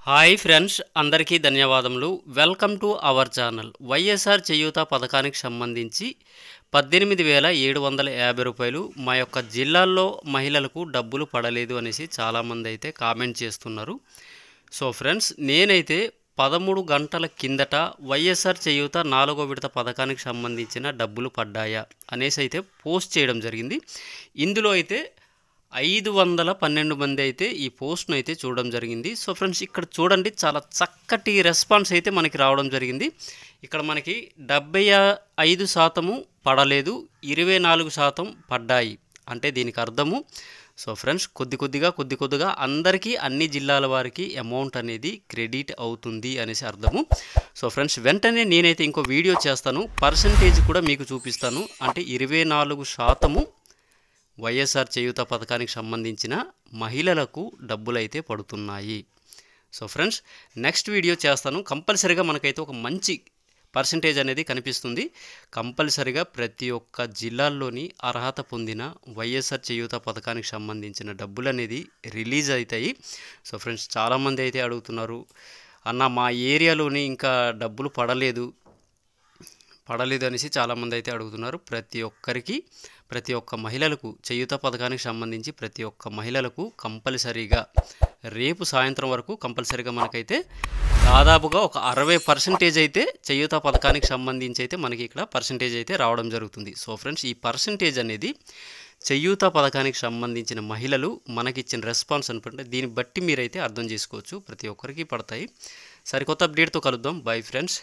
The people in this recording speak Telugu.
హాయ్ ఫ్రెండ్స్, అందరికీ ధన్యవాదములు. Welcome to our channel. YSR చేయూత పథకానికి సంబంధించి 18,750 రూపాయలు మా యొక్క జిల్లాల్లో మహిళలకు డబ్బులు పడలేదు అనేసి చాలామంది అయితే కామెంట్ చేస్తున్నారు. సో ఫ్రెండ్స్, నేనైతే 13 గంటల కిందట వైఎస్ఆర్ చేయూత 4వ విడత పథకానికి సంబంధించిన డబ్బులు పడ్డాయా అనేసి అయితే పోస్ట్ చేయడం జరిగింది. ఇందులో అయితే 512 మంది అయితే ఈ పోస్ట్ను అయితే చూడడం జరిగింది. సో ఫ్రెండ్స్, ఇక్కడ చూడండి, చాలా చక్కటి రెస్పాన్స్ అయితే మనకి రావడం జరిగింది. ఇక్కడ మనకి 75% పడలేదు, 24% పడ్డాయి. అంటే దీనికి అర్థము, సో ఫ్రెండ్స్, కొద్దిగా అందరికీ, అన్ని జిల్లాల వారికి అమౌంట్ అనేది క్రెడిట్ అవుతుంది అనేసి అర్థము. సో ఫ్రెండ్స్, వెంటనే నేనైతే ఇంకో వీడియో చేస్తాను, పర్సంటేజ్ కూడా మీకు చూపిస్తాను. అంటే 24% వైఎస్ఆర్ చేయూత పథకానికి సంబంధించిన మహిళలకు డబ్బులైతే పడుతున్నాయి. సో ఫ్రెండ్స్, నెక్స్ట్ వీడియో చేస్తాను. కంపల్సరీగా మనకైతే ఒక మంచి పర్సంటేజ్ అనేది కనిపిస్తుంది. కంపల్సరీగా ప్రతి ఒక్క జిల్లాల్లోని అర్హత పొందిన వైఎస్ఆర్ చేయూత పథకానికి సంబంధించిన డబ్బులు అనేది రిలీజ్ అవుతాయి. సో ఫ్రెండ్స్, చాలామంది అయితే అడుగుతున్నారు, అన్న మా ఏరియాలోని ఇంకా డబ్బులు పడలేదు అనేసి చాలామంది అయితే అడుగుతున్నారు. ప్రతి ఒక్క మహిళలకు చేయూత పథకానికి సంబంధించి ప్రతి ఒక్క మహిళలకు కంపల్సరీగా రేపు సాయంత్రం వరకు కంపల్సరీగా మనకైతే దాదాపుగా ఒక 60% అయితే చేయూత పథకానికి సంబంధించి అయితే మనకి ఇక్కడ పర్సంటేజ్ అయితే రావడం జరుగుతుంది. సో ఫ్రెండ్స్, ఈ పర్సంటేజ్ అనేది చేయూత పథకానికి సంబంధించిన మహిళలు మనకిచ్చిన రెస్పాన్స్ అనుకుంటే దీన్ని బట్టి మీరైతే అర్థం చేసుకోవచ్చు. ప్రతి ఒక్కరికి పడతాయి. సరికొత్త అప్డేట్తో కలుద్దాం. Bye friends.